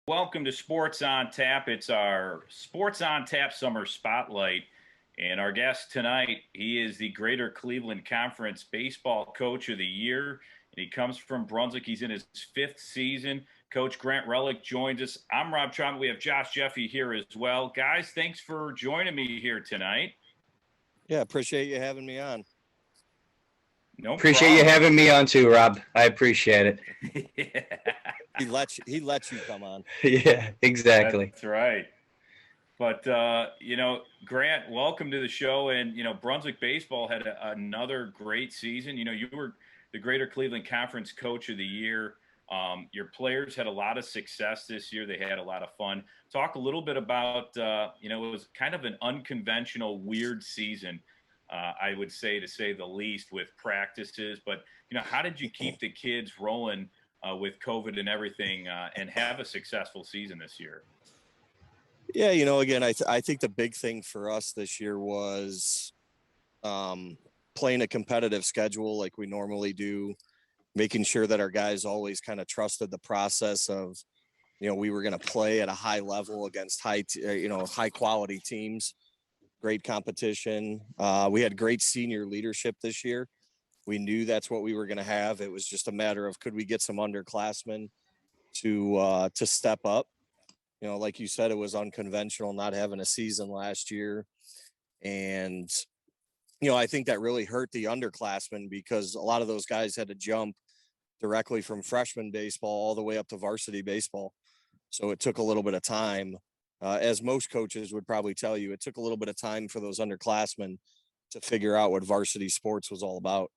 Welcome to Sports on Tap. It's our Sports on Tap Summer Spotlight. And our guest tonight, he is the Greater Cleveland Conference Baseball Coach of the Year. And he comes from Brunswick. He's in his fifth season. Coach Grant Relic joins us. I'm Rob Trauma. We have Josh Jeffy here as well. Guys, thanks for joining me here tonight. Yeah, appreciate you having me on. No appreciate problem. you having me on too, Rob. I appreciate it. Yeah. He lets you come on. Yeah, exactly. That's right. But, Grant, welcome to the show. And, Brunswick Baseball had another great season. You were the Greater Cleveland Conference Coach of the Year. Your players had a lot of success this year. They had a lot of fun. Talk a little bit about, it was kind of an unconventional, weird season, I would say, to say the least, with practices. But, how did you keep the kids rolling with COVID and everything and have a successful season this year? Yeah, again, I think the big thing for us this year was playing a competitive schedule like we normally do, making sure that our guys always kind of trusted the process of, we were going to play at a high level against high quality teams, great competition. We had great senior leadership this year. We knew that's what we were going to have. It was just a matter of, could we get some underclassmen to step up? Like you said, it was unconventional not having a season last year. And, I think that really hurt the underclassmen because a lot of those guys had to jump directly from freshman baseball all the way up to varsity baseball. So it took a little bit of time. As most coaches would probably tell you, it took a little bit of time for those underclassmen to figure out what varsity sports was all about.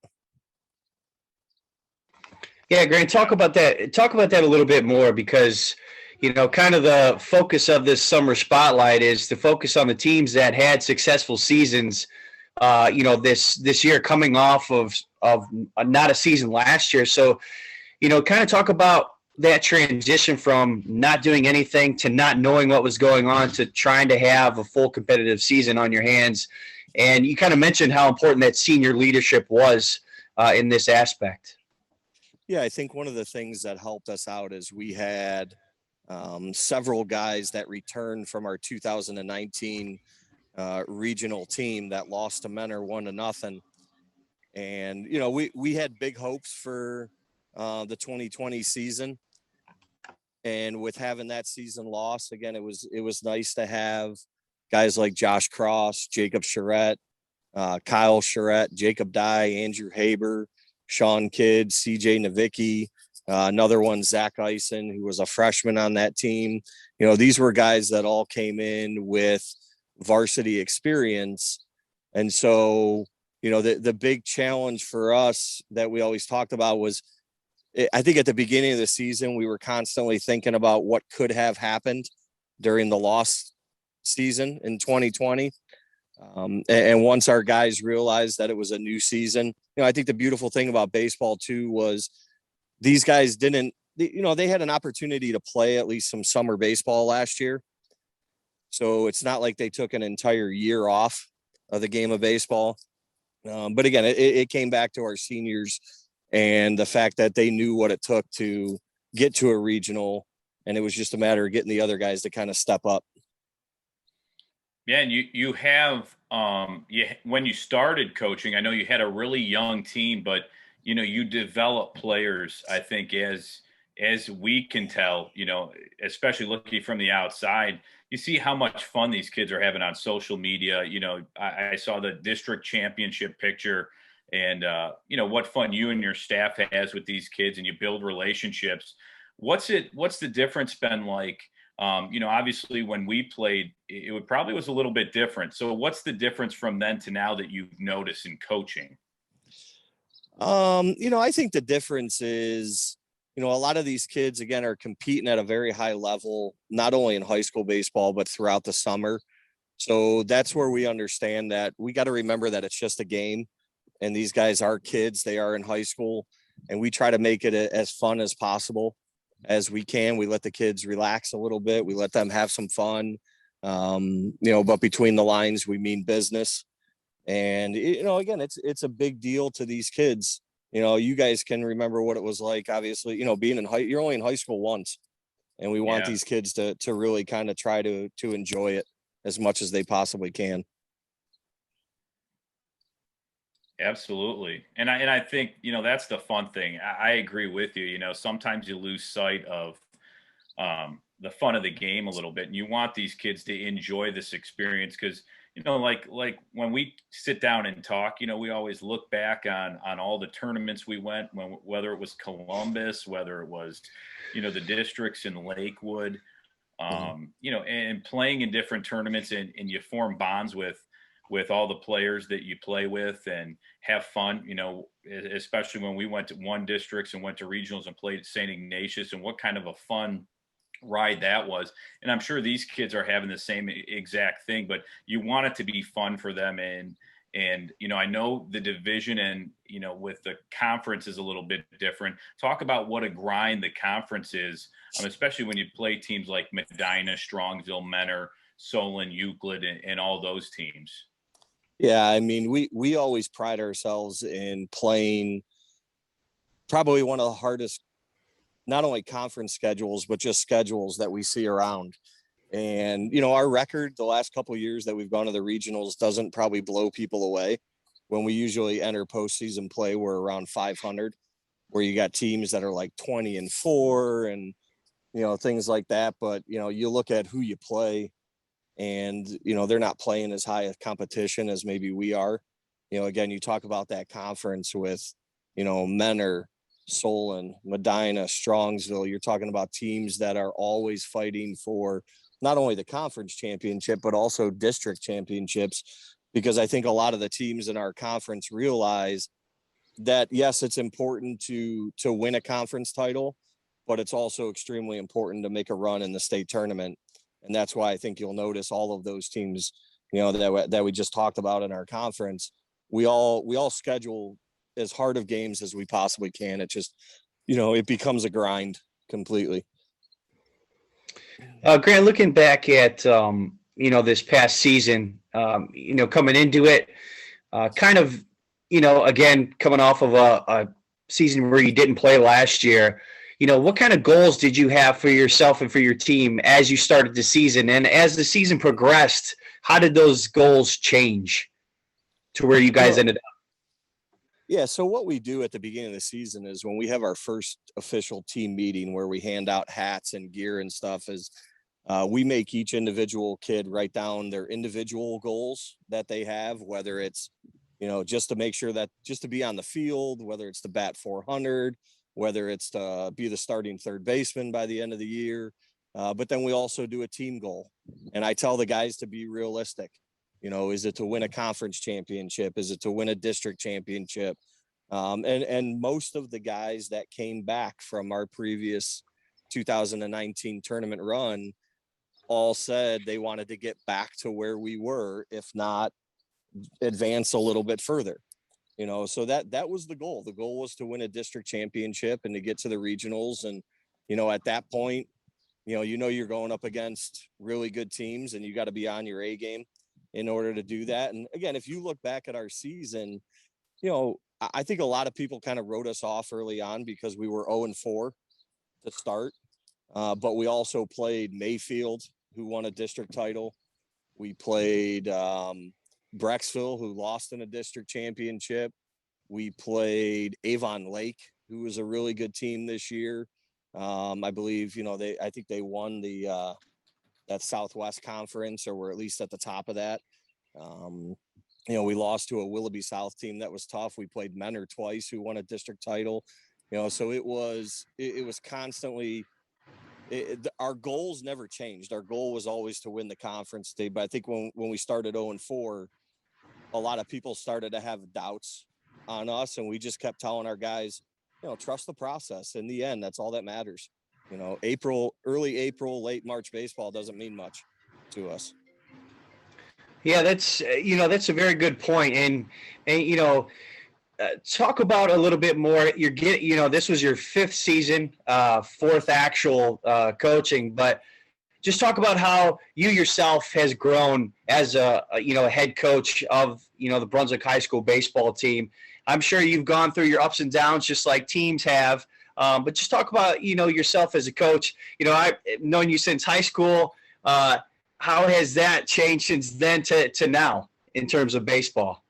Yeah, Grant, talk about that. Talk about that a little bit more because, kind of the focus of this summer spotlight is to focus on the teams that had successful seasons. This year coming off of not a season last year. So, kind of talk about that transition from not doing anything to not knowing what was going on to trying to have a full competitive season on your hands. And you kind of mentioned how important that senior leadership was in this aspect. Yeah, I think one of the things that helped us out is we had several guys that returned from our 2019 regional team that lost to Menor 1-0. And, we had big hopes for the 2020 season. And with having that season lost, again, it was nice to have guys like Josh Kross, Jacob Cheret, Kyle Charette, Jacob Dye, Andrew Haber, Sean Kidd, CJ Navicki, another one, Zach Eisen, who was a freshman on that team. These were guys that all came in with varsity experience. And so, the big challenge for us that we always talked about was, I think at the beginning of the season, we were constantly thinking about what could have happened during the lost season in 2020. And once our guys realized that it was a new season, I think the beautiful thing about baseball too was these guys they had an opportunity to play at least some summer baseball last year. So it's not like they took an entire year off of the game of baseball. But again, it came back to our seniors and the fact that they knew what it took to get to a regional. And it was just a matter of getting the other guys to kind of step up. Yeah, and you have when you started coaching, I know you had a really young team, but you develop players, I think, as we can tell, especially looking from the outside, you see how much fun these kids are having on social media. I saw the district championship picture and what fun you and your staff has with these kids, and you build relationships. What's the difference been like? Obviously when we played, it probably was a little bit different. So what's the difference from then to now that you've noticed in coaching? I think the difference is, a lot of these kids, again, are competing at a very high level, not only in high school baseball, but throughout the summer. So that's where we understand that we got to remember that it's just a game and these guys are kids. They are in high school and we try to make it as fun as possible as we can. We let the kids relax a little bit. We let them have some fun. But between the lines, we mean business. And, again, it's a big deal to these kids. You guys can remember what it was like, obviously, being you're only in high school once. and we want these kids to really kind of try to enjoy it as much as they possibly can. Absolutely. And I think, that's the fun thing. I agree with you. Sometimes you lose sight of the fun of the game a little bit, and you want these kids to enjoy this experience because, like when we sit down and talk, we always look back on all the tournaments we went, whether it was Columbus, whether it was, the districts in Lakewood, and playing in different tournaments, and you form bonds with all the players that you play with and have fun, especially when we went to one districts and went to regionals and played at St. Ignatius, and what kind of a fun ride that was. And I'm sure these kids are having the same exact thing, but you want it to be fun for them. And I know the division and, with the conference is a little bit different. Talk about what a grind the conference is, especially when you play teams like Medina, Strongsville, Menor, Solon, Euclid, and all those teams. Yeah, I mean, we always pride ourselves in playing probably one of the hardest, not only conference schedules, but just schedules that we see around. And, our record the last couple of years that we've gone to the regionals doesn't probably blow people away. When we usually enter postseason play, we're around 500, where you got teams that are like 20-4 and, things like that. But, you look at who you play, and, they're not playing as high a competition as maybe we are. Again, you talk about that conference with, Menor, Solon, Medina, Strongsville. You're talking about teams that are always fighting for not only the conference championship, but also district championships, because I think a lot of the teams in our conference realize that, yes, it's important to win a conference title, but it's also extremely important to make a run in the state tournament. And that's why I think you'll notice all of those teams, that we just talked about in our conference, we all schedule as hard of games as we possibly can. It just, it becomes a grind completely. Grant, looking back at, this past season, coming into it, kind of, again, coming off of a season where you didn't play last year, what kind of goals did you have for yourself and for your team as you started the season? And as the season progressed, how did those goals change to where you guys ended up? Yeah, so what we do at the beginning of the season is when we have our first official team meeting where we hand out hats and gear and stuff, is we make each individual kid write down their individual goals that they have, whether it's, just to make sure that just to be on the field, whether it's to bat 400, whether it's to be the starting third baseman by the end of the year. But then we also do a team goal. And I tell the guys to be realistic. Is it to win a conference championship? Is it to win a district championship? And most of the guys that came back from our previous 2019 tournament run all said they wanted to get back to where we were, if not advance a little bit further. So that was the goal. The goal was to win a district championship and to get to the regionals. And, at that point, you're going up against really good teams, and you got to be on your A game in order to do that. And again, if you look back at our season, I think a lot of people kind of wrote us off early on because we were 0-4 to start. But we also played Mayfield, who won a district title. We played Brecksville, who lost in a district championship. We played Avon Lake, who was a really good team this year. I believe, I think they won that Southwest Conference, or were at least at the top of that. We lost to a Willoughby South team that was tough. We played Menor twice, who won a district title. So it was constantly. Our goals never changed. Our goal was always to win the conference state. But I think when we started 0-4, a lot of people started to have doubts on us, and we just kept telling our guys, trust the process. In the end, that's all that matters. Early April, late March baseball doesn't mean much to us. Yeah, that's a very good point. And talk about a little bit more. This was your fifth season, fourth actual coaching, but just talk about how you yourself has grown as a head coach of, the Brunswick High School baseball team. I'm sure you've gone through your ups and downs just like teams have. But just talk about, yourself as a coach. I've known you since high school. How has that changed since then to now in terms of baseball?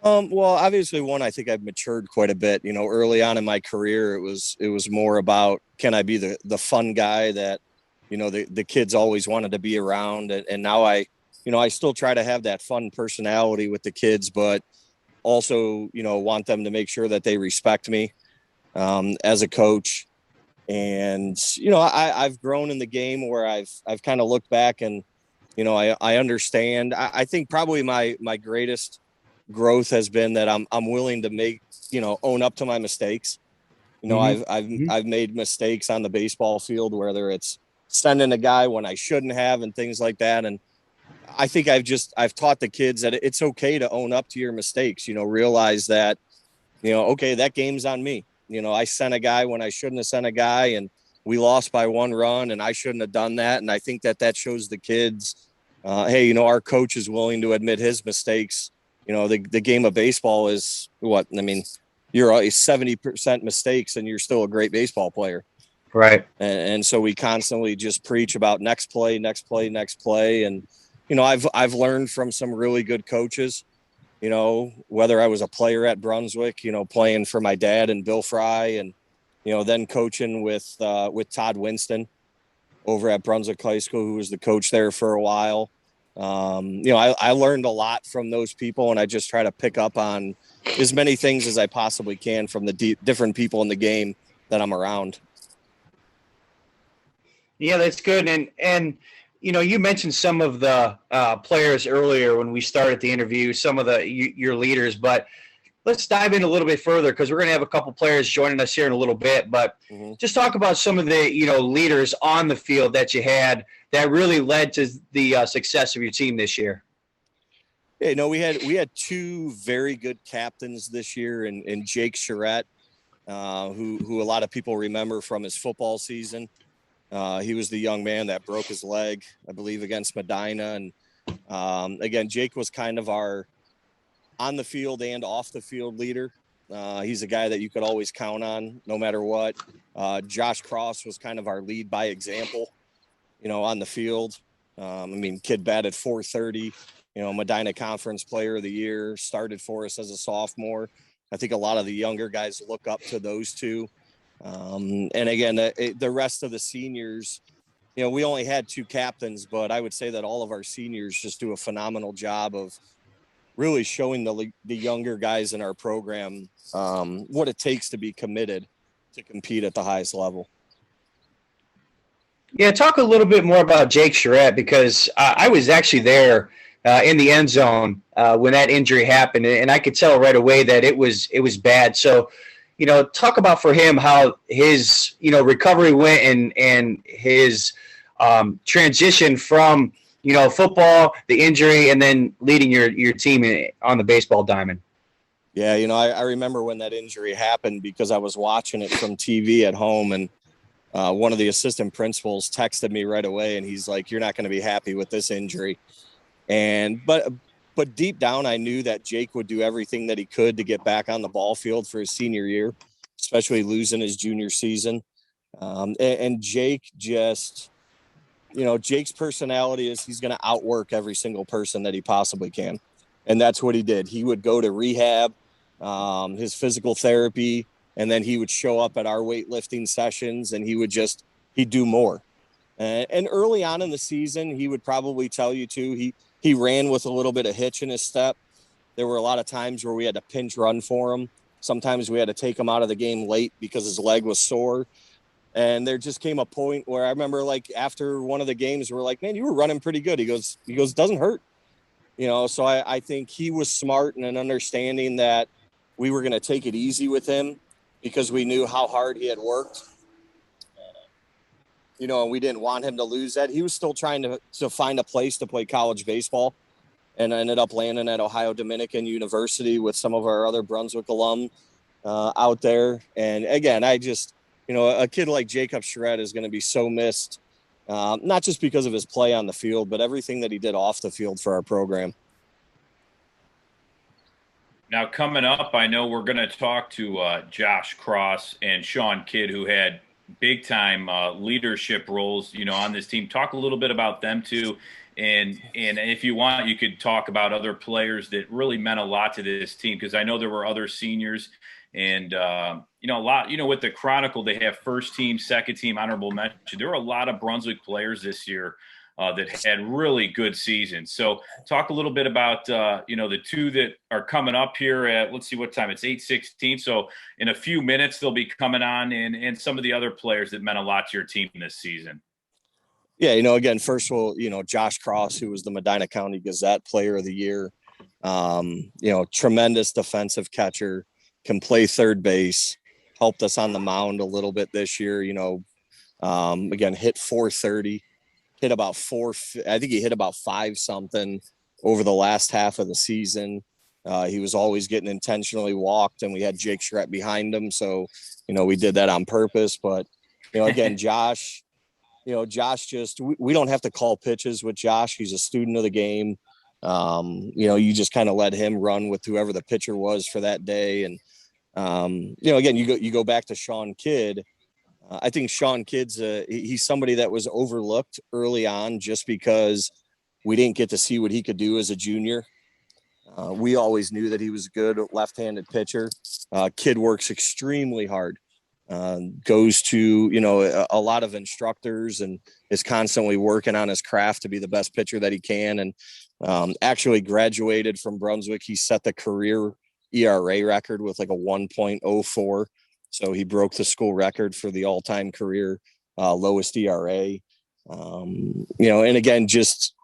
Well, obviously, I think I've matured quite a bit. Early on in my career, it was more about, can I be the fun guy that, the kids always wanted to be around. And now I still try to have that fun personality with the kids, but also, want them to make sure that they respect me as a coach. And, I've grown in the game where I've kind of looked back and, I understand. I think probably my greatest growth has been that I'm willing to make, own up to my mistakes. I've made mistakes on the baseball field, whether it's sending a guy when I shouldn't have and things like that. And I think I've taught the kids that it's okay to own up to your mistakes, realize that, okay, that game's on me. I sent a guy when I shouldn't have sent a guy, and we lost by 1 run, and I shouldn't have done that. And I think that shows the kids, hey, our coach is willing to admit his mistakes. The game of baseball is what? I mean, you're always 70% mistakes and you're still a great baseball player. Right. And so we constantly just preach about next play. And, I've learned from some really good coaches, whether I was a player at Brunswick, playing for my dad and Bill Fry, and, then coaching with Todd Winston over at Brunswick High School, who was the coach there for a while. I learned a lot from those people, and I just try to pick up on as many things as I possibly can from the different people in the game that I'm around. Yeah, that's good. And you mentioned some of the players earlier when we started the interview, some of your leaders, but let's dive in a little bit further, because we're going to have a couple players joining us here in a little bit. But just talk about some of the leaders on the field that you had that really led to the success of your team this year. Yeah, we had 2 very good captains this year, in Jake Cheret, who a lot of people remember from his football season. He was the young man that broke his leg, I believe, against Medina. And again, Jake was kind of our on the field and off the field leader. He's a guy that you could always count on no matter what. Josh Kross was kind of our lead by example, on the field. Kid batted .430, Medina Conference Player of the Year, started for us as a sophomore. I think a lot of the younger guys look up to those 2. And again, the rest of the seniors, we only had 2 captains, but I would say that all of our seniors just do a phenomenal job of really showing the younger guys in our program what it takes to be committed to compete at the highest level. Yeah, talk a little bit more about Jake Charette, because I was actually there in the end zone when that injury happened, and I could tell right away that it was bad. So, talk about for him how his recovery went and his transition from football, the injury, and then leading your team on the baseball diamond. Yeah, I remember when that injury happened, because I was watching it from TV at home, and one of the assistant principals texted me right away, and he's like, "You're not going to be happy with this injury." But deep down, I knew that Jake would do everything that he could to get back on the ball field for his senior year, especially losing his junior season. And Jake just, Jake's personality is he's going to outwork every single person that he possibly can. And that's what he did. He would go to rehab, his physical therapy, and then he would show up at our weightlifting sessions, and he'd do more. And early on in the season, he would probably tell you too, he ran with a little bit of hitch in his step. There were a lot of times where we had to pinch run for him. Sometimes we had to take him out of the game late because his leg was sore. And there just came a point where I remember, like, after one of the games, we're like, "Man, you were running pretty good." He goes, "Doesn't hurt." So I think he was smart and an understanding that we were going to take it easy with him because we knew how hard he had worked. And we didn't want him to lose that. He was still trying to find a place to play college baseball, and ended up landing at Ohio Dominican University with some of our other Brunswick alum out there. And again, I just, a kid like Jacob Charette is going to be so missed, not just because of his play on the field, but everything that he did off the field for our program. Now, coming up, I know we're going to talk to Josh Kross and Sean Kidd, who had big time leadership roles, on this team. Talk a little bit about them too, and if you want, you could talk about other players that really meant a lot to this team, because I know there were other seniors, and a lot. With the Chronicle, they have first team, second team, honorable mention. There were a lot of Brunswick players this year that had really good seasons. So talk a little bit about, the two that are coming up here at, let's see what time, it's 8:16. So in a few minutes, they'll be coming on, and some of the other players that meant a lot to your team this season. Yeah, again, first of all, Josh Kross, who was the Medina County Gazette Player of the Year, tremendous defensive catcher, can play third base, helped us on the mound a little bit this year, again, hit 430, hit about I think he hit about 5 something over the last half of the season. He was always getting intentionally walked, and we had Jake Charette behind him. So, we did that on purpose. But, again, Josh just, we don't have to call pitches with Josh. He's a student of the game. You just kind of let him run with whoever the pitcher was for that day. And, again, you go back to Sean Kidd. I think Sean Kidd's he's somebody that was overlooked early on just because we didn't get to see what he could do as a junior. We always knew that he was a good left-handed pitcher. Kidd works extremely hard. Goes to, a lot of instructors and is constantly working on his craft to be the best pitcher that he can. And actually graduated from Brunswick. He set the career ERA record with like a 1.04. So he broke the school record for the all-time career lowest ERA. And again, just,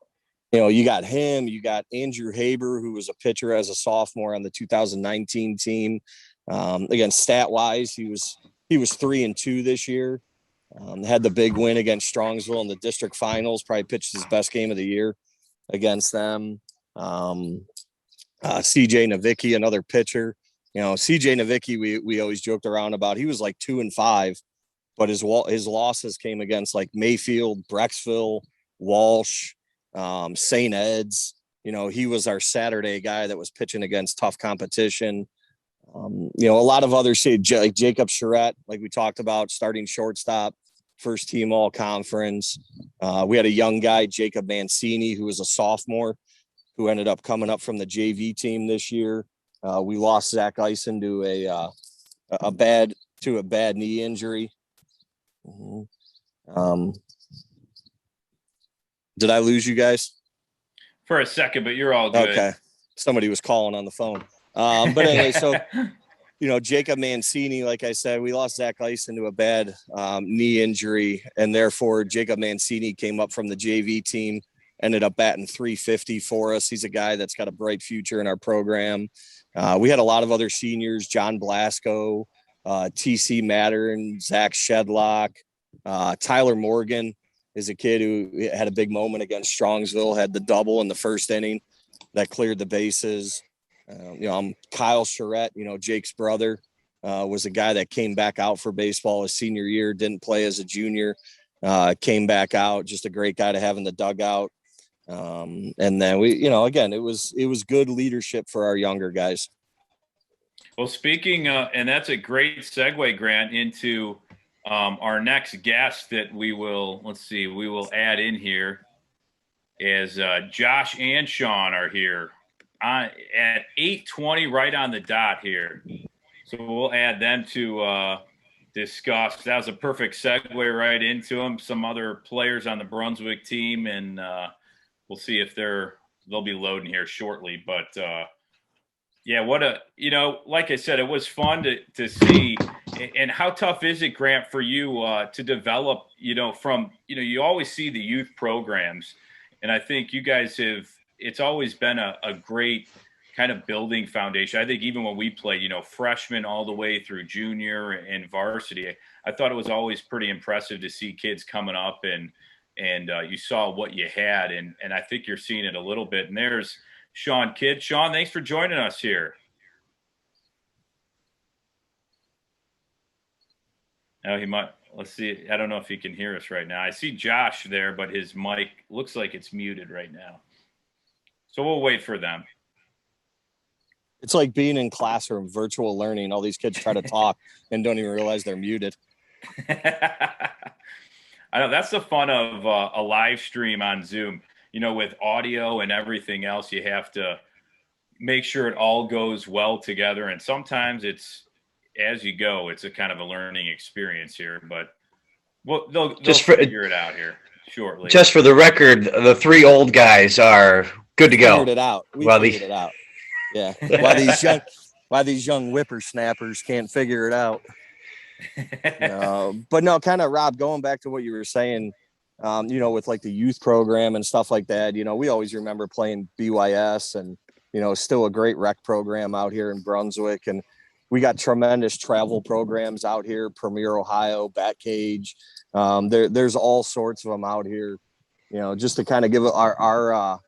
you got him, you got Andrew Haber, who was a pitcher as a sophomore on the 2019 team. Again, stat-wise, he was 3-2 this year. Had the big win against Strongsville in the district finals, probably pitched his best game of the year against them. CJ Navicki, another pitcher. CJ Navicki, we always joked around about. He was like 2-5, but his losses came against like Mayfield, Brecksville, Walsh, St. Ed's. He was our Saturday guy that was pitching against tough competition. A lot of others, like Jacob Cheret, like we talked about, starting shortstop, first team all conference. We had a young guy, Jacob Mancini, who was a sophomore, who ended up coming up from the JV team this year. We lost Zach Eisen to a bad knee injury. Did I lose you guys? For a second, but you're all good. Okay. Somebody was calling on the phone. But anyway, so, Jacob Mancini, like I said, we lost Zach Eisen to a bad knee injury, and therefore Jacob Mancini came up from the JV team, ended up batting .350 for us. He's a guy that's got a bright future in our program. We had a lot of other seniors, John Blasco, TC Mattern, Zach Shedlock, Tyler Morgan is a kid who had a big moment against Strongsville, had the double in the first inning that cleared the bases. Kyle Charette, Jake's brother, was a guy that came back out for baseball his senior year, didn't play as a junior, came back out, just a great guy to have in the dugout. And then we, again, it was good leadership for our younger guys. Well, speaking, and that's a great segue, Grant, into our next guest that we will add in here, as Josh and Sean are here at 8:20, right on the dot here. So we'll add them to discuss. That was a perfect segue right into them. Some other players on the Brunswick team, and we'll see if they'll be loading here shortly. But yeah, like I said, it was fun to see. And how tough is it, Grant, for you to develop, from, you always see the youth programs, and I think you guys it's always been a great kind of building foundation. I think even when we play, freshmen all the way through junior and varsity, I thought it was always pretty impressive to see kids coming up and you saw what you had. And I think you're seeing it a little bit. And there's Sean Kidd. Sean, thanks for joining us here. Oh, let's see. I don't know if he can hear us right now. I see Josh there, but his mic looks like it's muted right now. So we'll wait for them. It's like being in classroom, virtual learning. All these kids try to talk and don't even realize they're muted. I know that's the fun of a live stream on Zoom. With audio and everything else, you have to make sure it all goes well together. And sometimes it's as you go, it's a kind of a learning experience here. But they'll figure it out here shortly. Just for the record, the three old guys are good to go. Figured it out. We figured it out. Yeah. Why these young whippersnappers can't figure it out. But no, kind of, Rob, going back to what you were saying, with like the youth program and stuff like that, we always remember playing BYS and, still a great rec program out here in Brunswick. And we got tremendous travel programs out here, Premier Ohio, Bat Cage. There's all sorts of them out here, just to kind of give our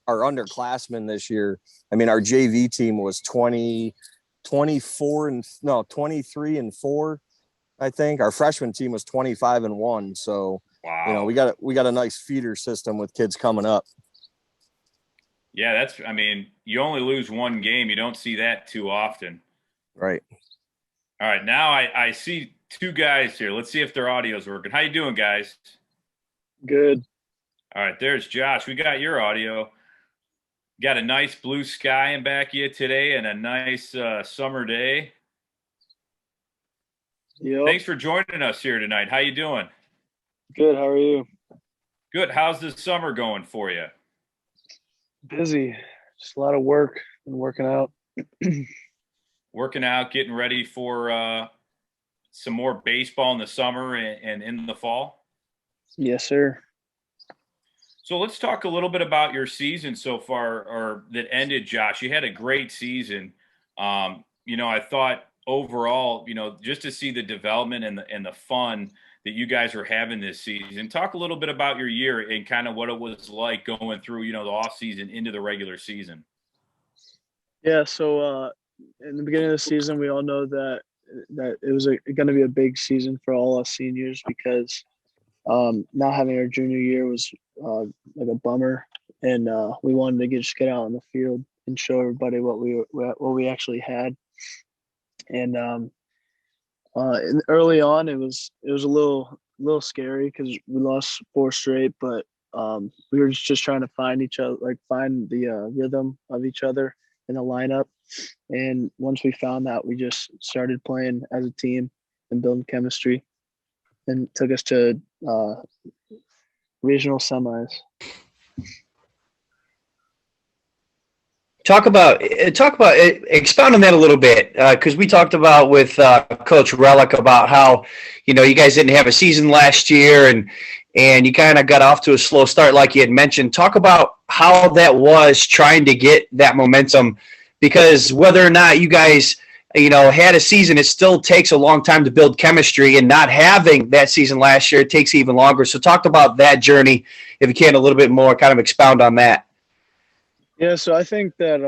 underclassmen this year. I mean, our JV team was 23 and 4. I think our freshman team was 25 and 1. So, wow. We got a nice feeder system with kids coming up. Yeah, you only lose one game. You don't see that too often. Right. All right. Now I see two guys here. Let's see if their audio's working. How you doing, guys? Good. All right. There's Josh. We got your audio. Got a nice blue sky in back of you today and a nice summer day. Yep. Thanks for joining us here tonight. How you doing? Good. How are you? Good. How's the summer going for you? Busy. Just a lot of work and working out. Working out, getting ready for some more baseball in the summer and in the fall? Yes, sir. So let's talk a little bit about your season so far, or that ended, Josh. You had a great season. I thought overall, just to see the development and the fun that you guys are having this season. Talk a little bit about your year and kind of what it was like going through, the off season into the regular season. Yeah. So in the beginning of the season, we all know that it was going to be a big season for all us seniors because not having our junior year was like a bummer, and we wanted to just get out on the field and show everybody what we actually had. And early on, it was a little scary because we lost 4 straight, but we were just trying to find each other, find the rhythm of each other in the lineup. And once we found that, we just started playing as a team and building chemistry, and took us to regional semis. Expound on that a little bit, because we talked about with Coach Relic about how you guys didn't have a season last year and you kind of got off to a slow start, like you had mentioned. Talk about how that was trying to get that momentum, because whether or not you guys had a season, it still takes a long time to build chemistry, and not having that season last year, it takes even longer. So talk about that journey, if you can, a little bit more, kind of expound on that. Yeah, so I think that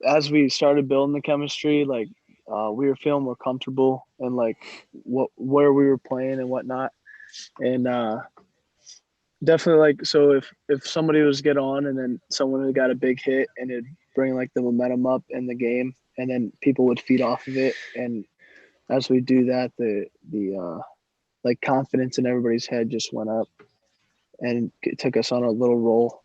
as we started building the chemistry, we were feeling more comfortable and where we were playing and whatnot. And definitely so if somebody was get on and then someone had got a big hit, and it'd bring the momentum up in the game, and then people would feed off of it. And as we do that, the confidence in everybody's head just went up, and it took us on a little roll.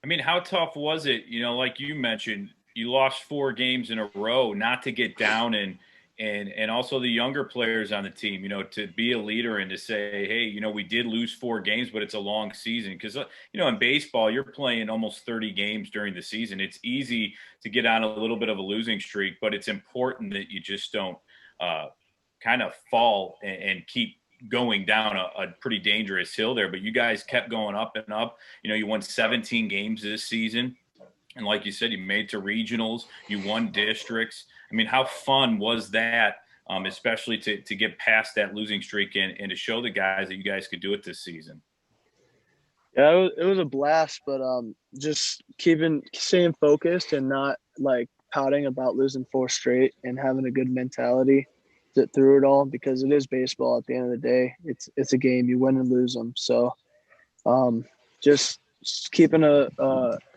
I mean, how tough was it? Like you mentioned, you lost 4 games in a row, not to get down, and also the younger players on the team, to be a leader and to say, hey, we did lose 4 games, but it's a long season. Because, in baseball, you're playing almost 30 games during the season. It's easy to get on a little bit of a losing streak, but it's important that you just don't kind of fall and keep going down a pretty dangerous hill there. But you guys kept going up and up. You won 17 games this season. And like you said, you made to regionals, you won districts. I mean, how fun was that, especially to get past that losing streak and to show the guys that you guys could do it this season? Yeah, it was a blast, but just staying focused and not pouting about losing 4 straight, and having a good mentality through it all, because it is baseball. At the end of the day, it's a game. You win and lose them. So just just keeping a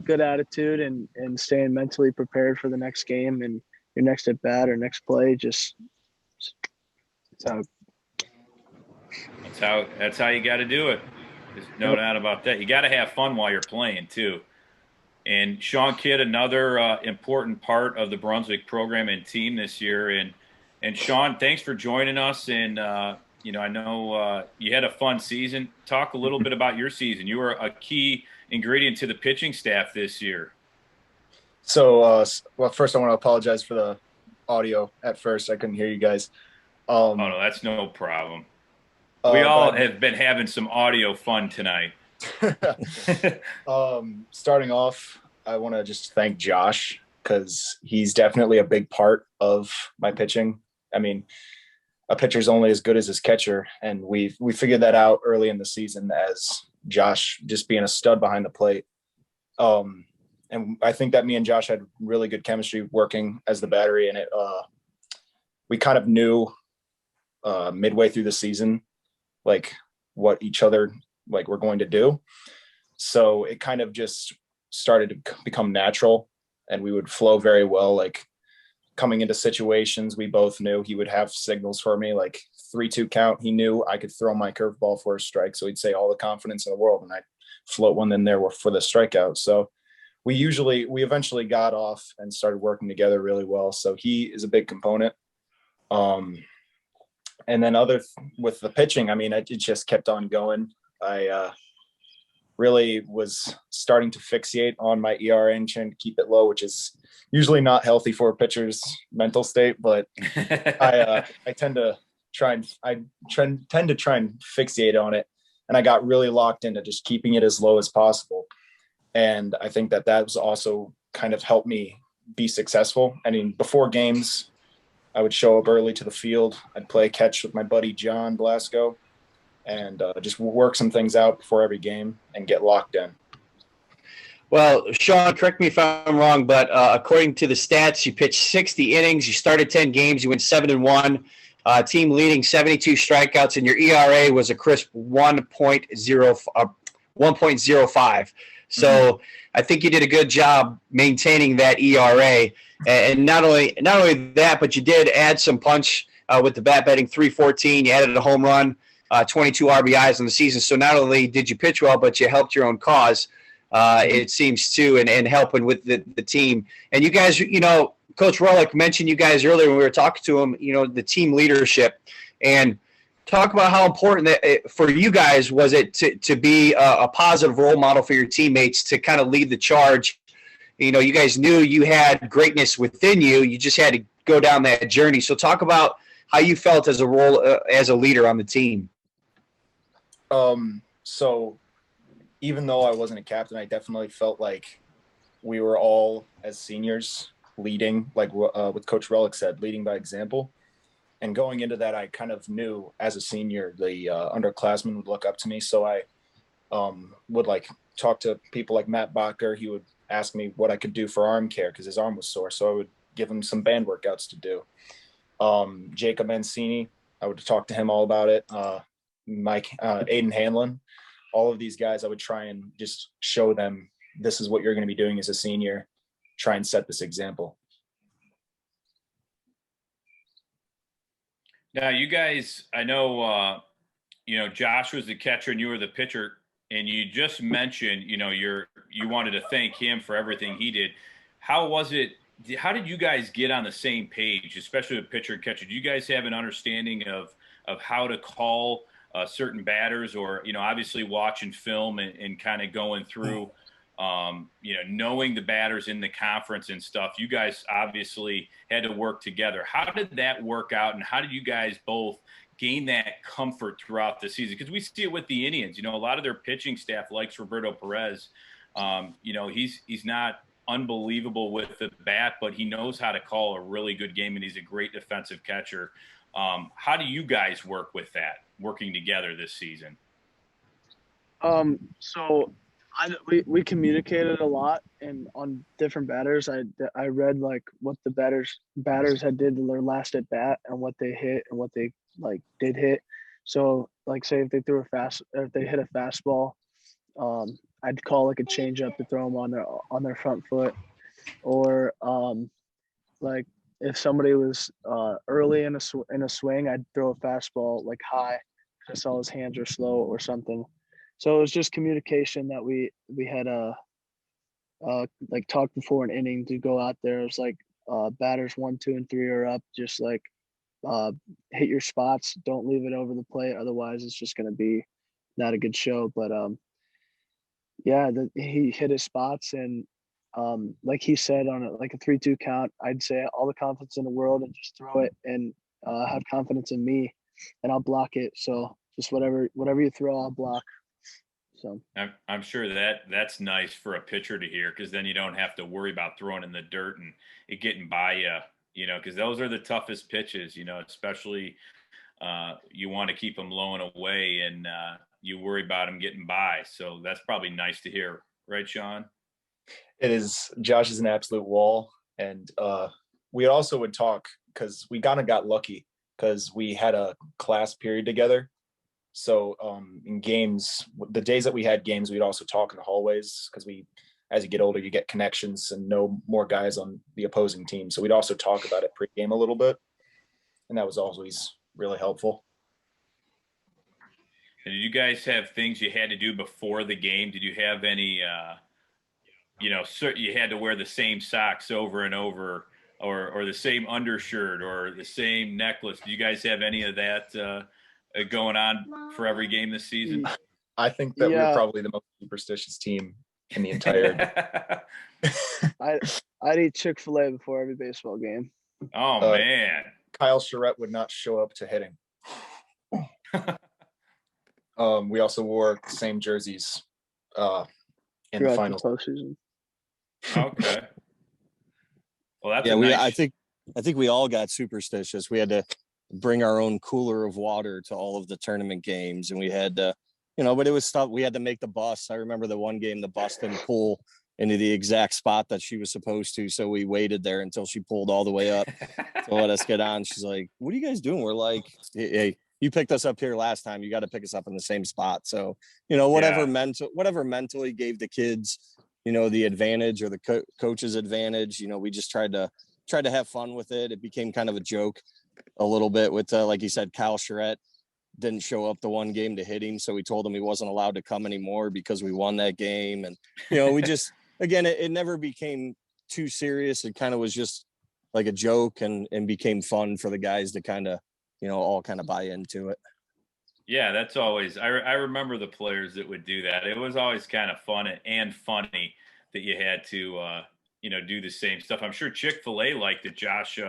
good attitude and staying mentally prepared for the next game and your next at bat or next play. Just that's how you got to do it. There's no doubt about that. You got to have fun while you're playing too. And Sean Kidd, another important part of the Brunswick program and team this year. And Sean, thanks for joining us. And I know you had a fun season. Talk a little bit about your season. You were a key ingredient to the pitching staff this year. So, well, first I want to apologize for the audio. At first, I couldn't hear you guys. Oh no, that's no problem. We all have been having some audio fun tonight. Starting off, I want to just thank Josh because he's definitely a big part of my pitching. I mean, a pitcher's only as good as his catcher, and we figured that out early in the season as Josh just being a stud behind the plate. And I think that me and Josh had really good chemistry working as the battery, and we kind of knew midway through the season like what each other like we're going to do. So it kind of just started to become natural, and we would flow very well. Like coming into situations, we both knew he would have signals for me, like 3-2 count. He knew I could throw my curveball for a strike. So he'd say all the confidence in the world, and I'd float one in there for the strikeout. So we eventually got off and started working together really well. So he is a big component. And then with the pitching, I mean, it just kept on going. I really was starting to fixate on my ERA and trying to keep it low, which is usually not healthy for a pitcher's mental state. But I tend to try and fixate on it, and I got really locked into just keeping it as low as possible. And I think that was also kind of helped me be successful. I mean, before games, I would show up early to the field. I'd play catch with my buddy John Blasco, and just work some things out before every game and get locked in. Well, Sean, correct me if I'm wrong, but according to the stats, you pitched 60 innings, you started 10 games, you went 7-1, team leading 72 strikeouts, and your ERA was a crisp 1.05. So I think you did a good job maintaining that ERA. And not only that, but you did add some punch with the bat, batting .314. You added a home run, 22 RBIs in the season. So not only did you pitch well, but you helped your own cause, it seems, too, and helping with the team. And you guys, Coach Relic mentioned you guys earlier when we were talking to him, the team leadership. And talk about how important that for you guys was it to be a positive role model for your teammates to kind of lead the charge. You guys knew you had greatness within you. You just had to go down that journey. So talk about how you felt as a role as a leader on the team. So even though I wasn't a captain, I definitely felt like we were all as seniors leading, like what Coach Relic said, leading by example. And going into that, I kind of knew as a senior, the underclassmen would look up to me. So I would talk to people like Matt Bacher. He would ask me what I could do for arm care because his arm was sore. So I would give him some band workouts to do. Jacob Mancini, I would talk to him all about it. Aiden Hanlon, all of these guys, I would try and just show them this is what you're going to be doing as a senior. Try and set this example. Now, you guys, I know, Josh was the catcher and you were the pitcher, and you just mentioned, you wanted to thank him for everything he did. How was it? How did you guys get on the same page, especially with pitcher and catcher? Do you guys have an understanding of how to call certain batters, or, obviously watching film and kind of going through, knowing the batters in the conference and stuff? You guys obviously had to work together. How did that work out, and how did you guys both gain that comfort throughout the season? Because we see it with the Indians. A lot of their pitching staff likes Roberto Perez. He's not unbelievable with the bat, but he knows how to call a really good game, and he's a great defensive catcher. How do you guys work with that, working together this season? So we communicated a lot, and on different batters, I read what the batters had did their last at bat and what they hit and what they did hit. So say if they hit a fastball, I'd call like a change up to throw them on their front foot, or like if somebody was early in a swing, I'd throw a fastball like high. I saw his hands are slow or something. So it was just communication that we had like talked before an inning to go out there. It was like batters 1, 2, and 3 are up. Just like hit your spots. Don't leave it over the plate. Otherwise, it's just going to be not a good show. But yeah, he hit his spots, and like he said, on like a 3-2 count, I'd say all the confidence in the world and just throw it, and have confidence in me, and I'll block it. So just whatever you throw, I'll block. So I'm sure that's nice for a pitcher to hear, because then you don't have to worry about throwing in the dirt and it getting by you, because those are the toughest pitches, especially you want to keep them low and away, and you worry about them getting by. So that's probably nice to hear, right, Sean? It is. Josh is an absolute wall, and we also would talk because we kind of got lucky because we had a class period together. So in games, the days that we had games, we'd also talk in the hallways because as you get older, you get connections and know more guys on the opposing team. So we'd also talk about it pre-game a little bit, and that was always really helpful. And did you guys have things you had to do before the game? Did you have any, you had to wear the same socks over and over, or the same undershirt or the same necklace? Do you guys have any of that going on for every game this season? I think that we're probably the most superstitious team in the entire. I'd eat Chick-fil-A before every baseball game. Oh man, Kyle Charette would not show up to hitting. We also wore the same jerseys in the finals. Postseason. Okay. Well, that's I think we all got superstitious. We had to bring our own cooler of water to all of the tournament games, and we had to, but it was stuff. We had to make the bus. I remember the one game the bus didn't pull into the exact spot that she was supposed to, so we waited there until she pulled all the way up to let us get on. She's like, "What are you guys doing?" We're like, "Hey, you picked us up here last time. You got to pick us up in the same spot." So, whatever mentally gave the kids, the advantage, or the coach's advantage, we just tried to have fun with it. It became kind of a joke a little bit with, like you said, Kyle Cheret didn't show up the one game to hit him. So we told him he wasn't allowed to come anymore because we won that game. And, we just, again, it never became too serious. It kind of was just like a joke, and became fun for the guys to kind of, all kind of buy into it. Yeah, that's always, I remember the players that would do that. It was always kind of fun and funny that you had to, do the same stuff. I'm sure Chick-fil-A liked it. Josh,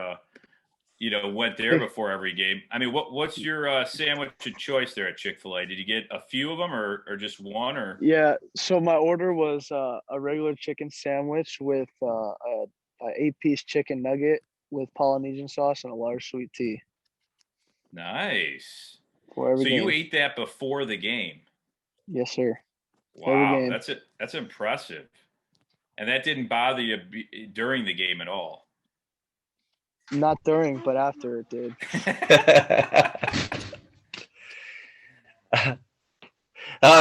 went there before every game. I mean, what's your sandwich of choice there at Chick-fil-A? Did you get a few of them or just one? Or Yeah, so my order was a regular chicken sandwich with a 8-piece chicken nugget with Polynesian sauce and a large sweet tea. Nice. For every so game. You ate that before the game? Yes, sir. Wow, that's impressive. And that didn't bother you during the game at all? Not during, but after it did.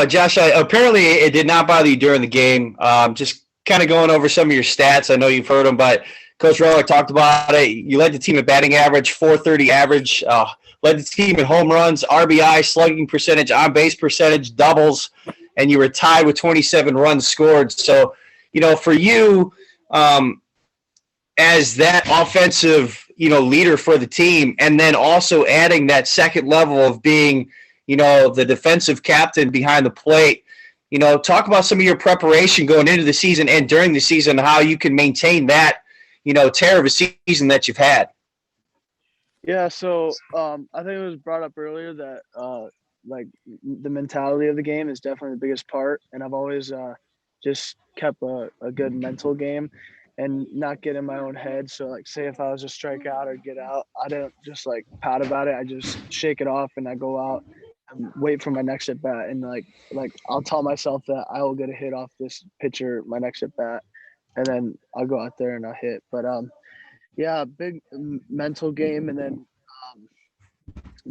Josh, apparently it did not bother you during the game. Just kind of going over some of your stats. I know you've heard them, but Coach Relic talked about it. You led the team in batting average, .430 average. Led the team in home runs, RBI, slugging percentage, on-base percentage, doubles, and you were tied with 27 runs scored. So, for you, as that offensive, leader for the team, and then also adding that second level of being, the defensive captain behind the plate, talk about some of your preparation going into the season and during the season, how you can maintain that, tear of a season that you've had. Yeah, so I think it was brought up earlier that like the mentality of the game is definitely the biggest part, and I've always just kept a good mental game and not get in my own head. So like, say if I was to strike out or get out, I don't just like pout about it. I just shake it off and I go out and wait for my next at bat, and like I'll tell myself that I will get a hit off this pitcher my next at bat, and then I'll go out there and I'll hit. But yeah, big mental game, and then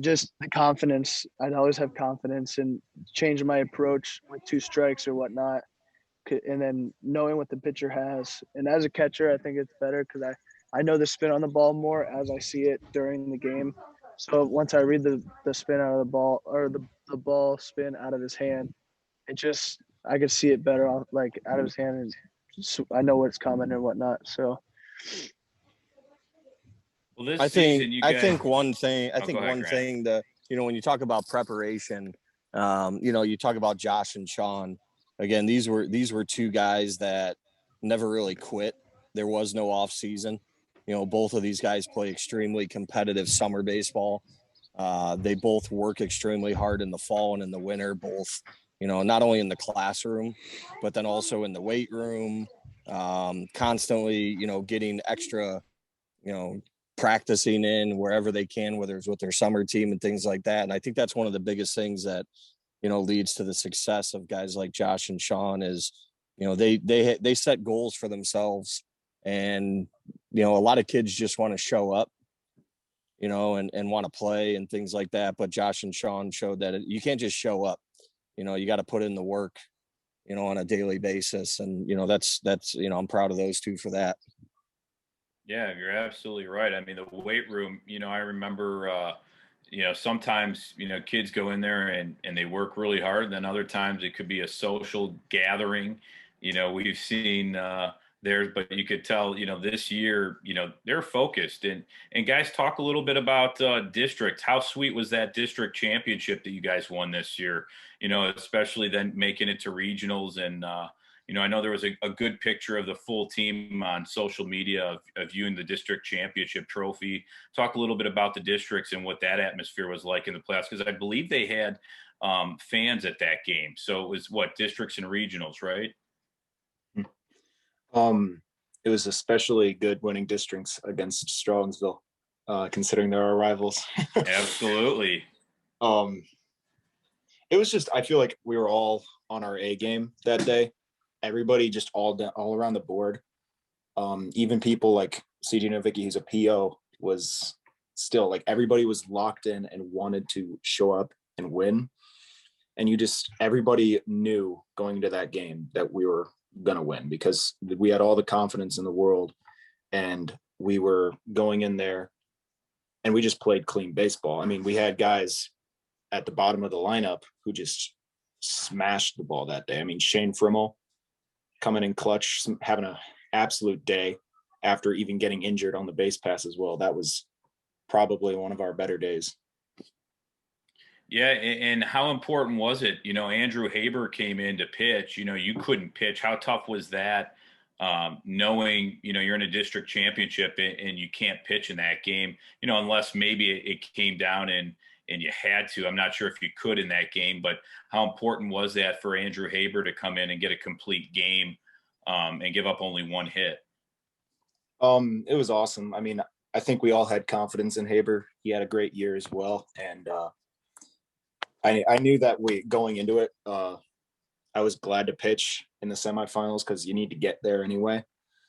just the confidence. I'd always have confidence and change my approach with 2 strikes or whatnot. and then knowing what the pitcher has. And as a catcher, I think it's better because I know the spin on the ball more as I see it during the game. So once I read the spin out of the ball or the ball spin out of his hand, I could see it better like out of his hand, and so I know what's coming and whatnot. So Well, this I season, think you guys. one thing Go ahead, Grant. thing that, when you talk about preparation, you talk about Josh and Sean. Again, these were two guys that never really quit. There was no off season. Both of these guys play extremely competitive summer baseball. They both work extremely hard in the fall and in the winter, both, not only in the classroom, but then also in the weight room, constantly, getting extra, practicing in wherever they can, whether it's with their summer team and things like that. And I think that's one of the biggest things that, leads to the success of guys like Josh and Sean is, they set goals for themselves. And, a lot of kids just want to show up, and want to play and things like that. But Josh and Sean showed that you can't just show up, you got to put in the work, on a daily basis. And, that's, I'm proud of those two for that. Yeah, you're absolutely right. I mean, the weight room, I remember, sometimes, kids go in there and they work really hard. And then other times it could be a social gathering. We've seen there, but you could tell, this year, they're focused. And guys, talk a little bit about district. How sweet was that district championship that you guys won this year? Especially then making it to regionals. And, I know there was a good picture of the full team on social media of you in the district championship trophy. Talk a little bit about the districts and what that atmosphere was like in the playoffs, because I believe they had fans at that game. So it was districts and regionals, right? It was especially good winning districts against Strongsville, considering they're our rivals. Absolutely. It was just, I feel like we were all on our A game that day. Everybody just all around the board. Even people like CJ Navicki, who's a PO, was still like, everybody was locked in and wanted to show up and win. And everybody knew going into that game that we were going to win because we had all the confidence in the world, and we were going in there and we just played clean baseball. I mean, we had guys at the bottom of the lineup who just smashed the ball that day. I mean, Shane Frimmel coming in clutch, having an absolute day after even getting injured on the base pass as well. That was probably one of our better days. Yeah, and how important was it? Andrew Haber came in to pitch. You couldn't pitch. How tough was that? Knowing, you're in a district championship and you can't pitch in that game, unless maybe it came down and you had to. I'm not sure if you could in that game, but how important was that for Andrew Haber to come in and get a complete game and give up only one hit? It was awesome. I mean, I think we all had confidence in Haber. He had a great year as well. And I knew that going into it, I was glad to pitch in the semifinals because you need to get there anyway.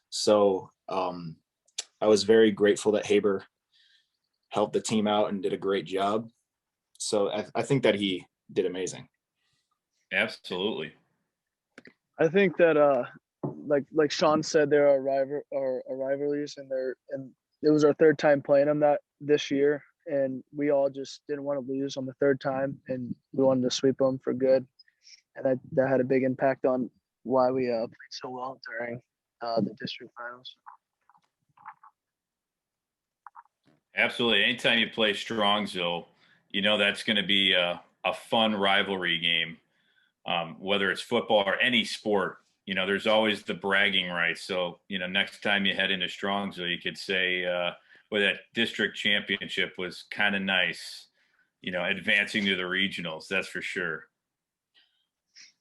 So I was very grateful that Haber helped the team out and did a great job. So I think that he did amazing. Absolutely. I think that like Sean said, there are rivalries, and it was our third time playing them this year, and we all just didn't want to lose on the third time, and we wanted to sweep them for good, and that had a big impact on why we played so well during the district finals. Absolutely. Anytime you play Strongsville, that's going to be a fun rivalry game, whether it's football or any sport. There's always the bragging rights. So, next time you head into Strongsville, you could say, well, that district championship was kind of nice, advancing to the regionals. That's for sure.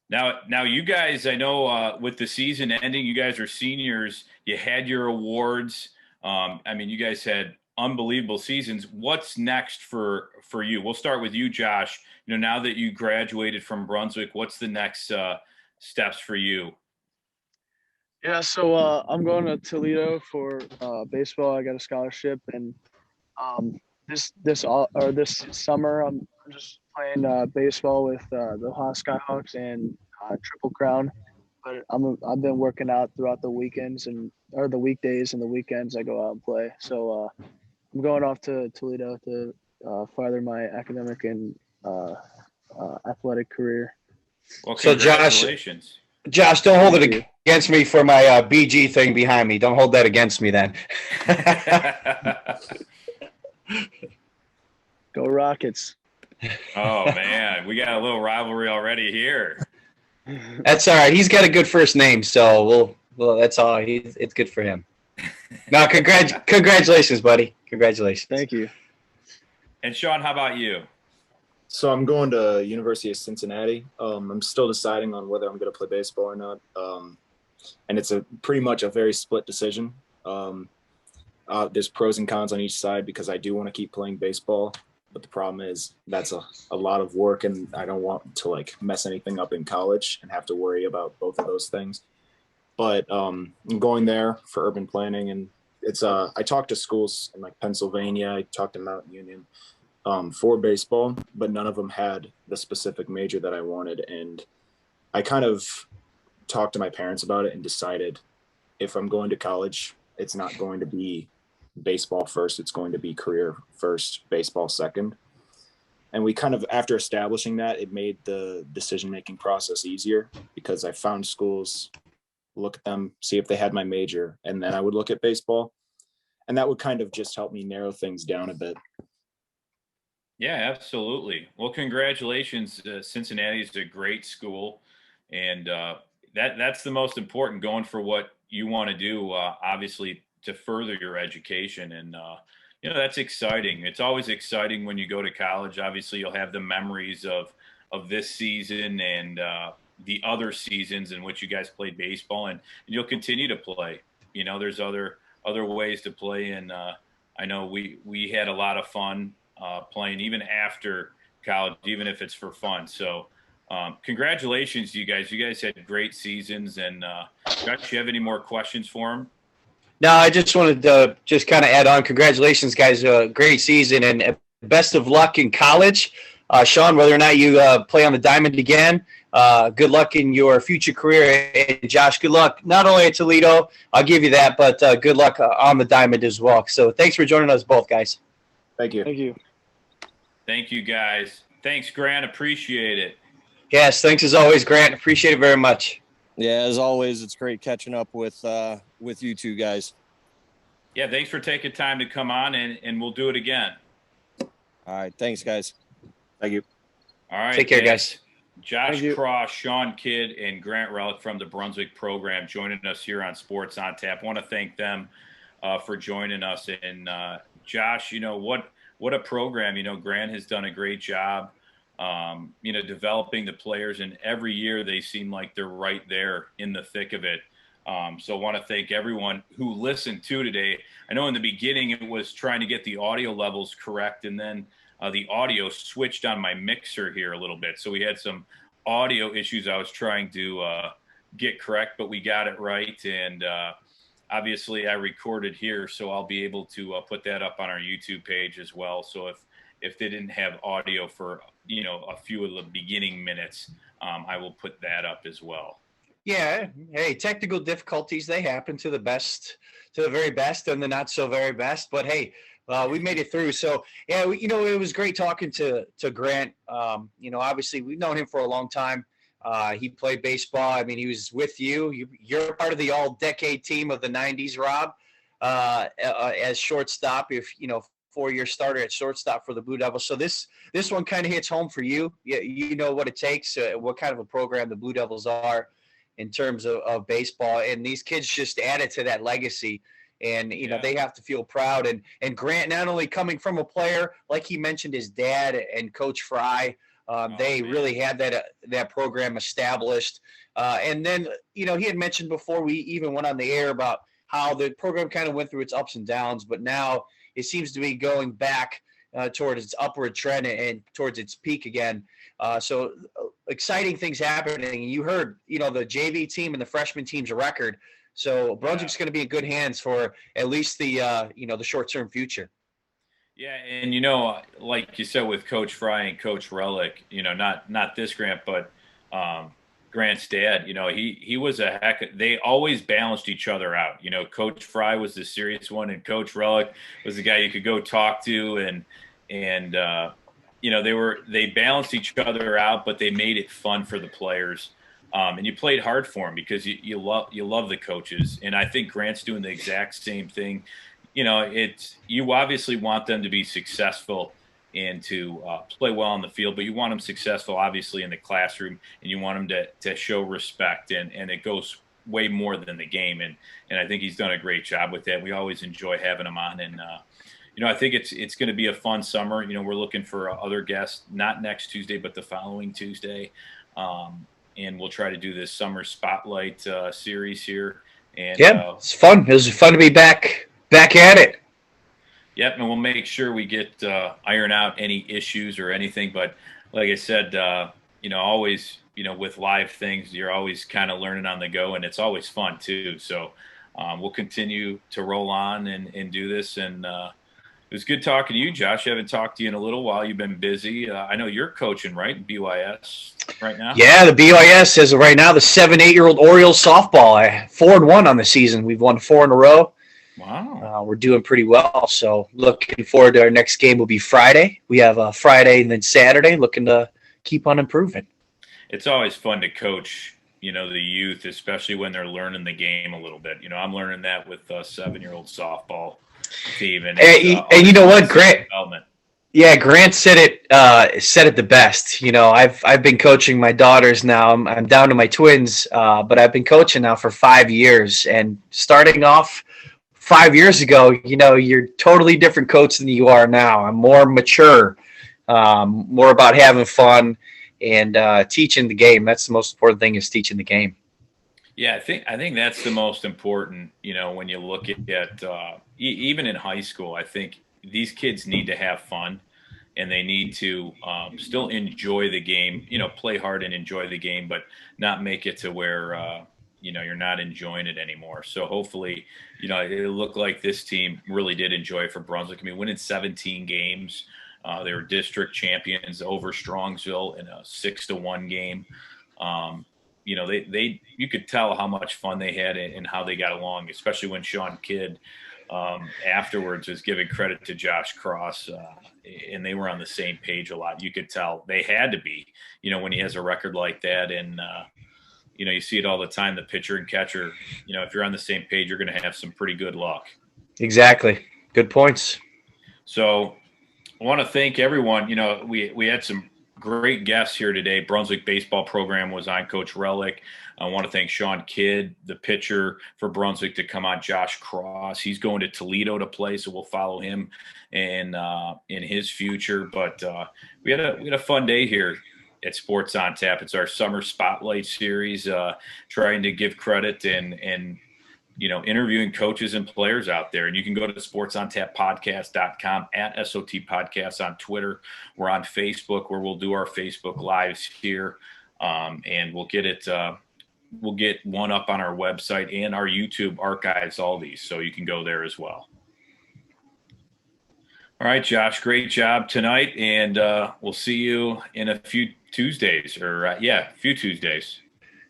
Now you guys, I know with the season ending, you guys are seniors. You had your awards. I mean, you guys had unbelievable seasons. What's next for you? We'll start with you, Josh. Now that you graduated from Brunswick, what's the next steps for you? Yeah, so I'm going to Toledo for baseball. I got a scholarship, and this summer I'm just playing baseball with the Ohio Skyhawks and Triple Crown. but I've been working out throughout the weekends or the weekdays and the weekends I go out and play. So I'm going off to Toledo to further my academic and athletic career. Well, So congratulations. Josh, don't hold Thank it you. against me for my BG thing behind me. Don't hold that against me then. Go Rockets. Oh man, we got a little rivalry already here. That's all right. He's got a good first name, so well that's all. It's good for him. No, congratulations, buddy. Congratulations. Thank you. And Sean, how about you? So I'm going to University of Cincinnati. I'm still deciding on whether I'm going to play baseball or not. And it's pretty much a very split decision. There's pros and cons on each side because I do want to keep playing baseball. But the problem is that's a lot of work, and I don't want to like mess anything up in college and have to worry about both of those things. But I'm going there for urban planning, and it's I talked to schools in like Pennsylvania. I talked to Mount Union for baseball, but none of them had the specific major that I wanted. And I kind of talked to my parents about it and decided if I'm going to college, it's not going to be baseball first, it's going to be career first, baseball second. And we kind of, after establishing that, it made the decision-making process easier because I found schools, look at them, see if they had my major, and then I would look at baseball. And that would kind of just help me narrow things down a bit. Yeah, absolutely. Well, congratulations. Cincinnati is a great school, and that's the most important, going for what you want to do, obviously, to further your education. And that's exciting. It's always exciting when you go to college. Obviously you'll have the memories of this season and the other seasons in which you guys played baseball, and you'll continue to play. There's other ways to play, and I know we had a lot of fun playing even after college, even if it's for fun. So congratulations to you guys. You guys had great seasons. And Josh, you have any more questions for him? No, I just wanted to just kind of add on. Congratulations, guys. Great season, and best of luck in college. Sean, whether or not you play on the diamond again, good luck in your future career. And Josh, good luck not only at Toledo, I'll give you that, but good luck on the diamond as well. So thanks for joining us both, guys. Thank you. Thank you. Thank you, guys. Thanks, Grant. Appreciate it. Yes, thanks as always, Grant. Appreciate it very much. Yeah, as always, it's great catching up with you two guys. Yeah, thanks for taking time to come on, and we'll do it again. All right, thanks, guys. Thank you. All right. Take care, guys. Josh Kross, Sean Kidd, and Grant Relic from the Brunswick program joining us here on Sports on Tap. I want to thank them for joining us. And Josh, what a program. Grant has done a great job, developing the players, and every year they seem like they're right there in the thick of it. So I want to thank everyone who listened to today. I know in the beginning it was trying to get the audio levels correct, and then the audio switched on my mixer here a little bit. So we had some audio issues I was trying to get correct, but we got it right. And obviously I recorded here, so I'll be able to put that up on our YouTube page as well. So if they didn't have audio for, a few of the beginning minutes, I will put that up as well. Yeah. Hey, technical difficulties, they happen to the very best and the not so very best, but hey, we made it through. So yeah, it was great talking to Grant. Obviously we've known him for a long time. He played baseball. I mean, he was with you. You're part of the all-decade team of the 90s, Rob, as shortstop, 4-year starter at shortstop for the Blue Devils. So this one kind of hits home for you. You know what it takes, what kind of a program the Blue Devils are in terms of baseball. And these kids just added to that legacy. And, they have to feel proud. And Grant, not only coming from a player, like he mentioned, his dad and Coach Fry, they really had that program established. And then, he had mentioned before we even went on the air about how the program kind of went through its ups and downs, but now it seems to be going back towards its upward trend and towards its peak again. So exciting things happening. You heard, the JV team and the freshman team's record. So Brunswick's going to be in good hands for at least the short-term future. Yeah, and like you said with Coach Fry and Coach Relic, not this Grant, but Grant's dad, he was a heck. They always balanced each other out. Coach Fry was the serious one, and Coach Relic was the guy you could go talk to, and they balanced each other out, but they made it fun for the players. And you played hard for them because you love the coaches, and I think Grant's doing the exact same thing. You obviously want them to be successful and to play well on the field, but you want them successful, obviously, in the classroom, and you want them to show respect, and it goes way more than the game, and I think he's done a great job with that. We always enjoy having him on, and I think it's going to be a fun summer. We're looking for other guests, not next Tuesday, but the following Tuesday, and we'll try to do this summer spotlight series here. And it's fun. It was fun to be back at it. Yep, and we'll make sure we get iron out any issues or anything. But like I said, always, with live things, you're always kind of learning on the go, and it's always fun too. So we'll continue to roll on and do this. And it was good talking to you, Josh. I haven't talked to you in a little while. You've been busy. I know you're coaching, right, BYS right now? Yeah, the BYS is right now the 7-8-year-old Orioles softball. 4-1 on the season. We've won 4 in a row. Wow. We're doing pretty well. So looking forward to our next game will be Friday. We have a Friday and then Saturday, looking to keep on improving. It's always fun to coach, the youth, especially when they're learning the game a little bit. I'm learning that with a 7-year-old softball team. And you know what, Grant? Yeah, Grant said it the best. I've been coaching my daughters now. I'm down to my twins, but I've been coaching now for 5 years. And starting off 5 years ago, you're totally different coach than you are now. I'm more mature, more about having fun and teaching the game. That's the most important thing, is teaching the game. Yeah, I think that's the most important. When you look at even in high school, I think these kids need to have fun, and they need to still enjoy the game. Play hard and enjoy the game, but not make it to where you're not enjoying it anymore. So hopefully, it looked like this team really did enjoy it for Brunswick. I mean, winning 17 games, they were district champions over Strongsville in a 6-1 game. You could tell how much fun they had and how they got along, especially when Sean Kidd afterwards was giving credit to Josh Kross, and they were on the same page a lot. You could tell they had to be, when he has a record like that. And, you see it all the time, the pitcher and catcher, if you're on the same page, you're going to have some pretty good luck. Exactly. Good points. So I want to thank everyone. We had some great guests here today. Brunswick baseball program was on, Coach Relic. I want to thank Sean Kidd, the pitcher for Brunswick, to come on. Josh Kross, he's going to Toledo to play, so we'll follow him in his future. But we had a fun day here at Sports on Tap. It's our summer spotlight series, trying to give credit and interviewing coaches and players out there. And you can go to sportsontappodcast.com, at SOT Podcasts on Twitter. We're on Facebook, where we'll do our Facebook Lives here. And we'll get one up on our website, and our YouTube archives all these, so you can go there as well. All right, Josh, great job tonight. And we'll see you in a few Tuesdays, few Tuesdays.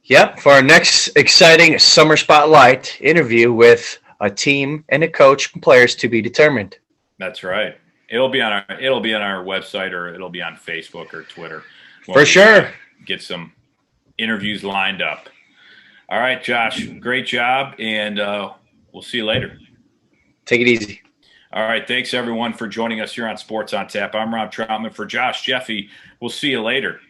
Yep, for our next exciting summer spotlight interview with a team and a coach and players to be determined. That's right. It'll be on our website, or it'll be on Facebook or Twitter. For sure. Get some interviews lined up. All right, Josh, great job, and we'll see you later. Take it easy. All right, thanks everyone for joining us here on Sports on Tap. I'm Rob Troutman for Josh Jeffy. We'll see you later.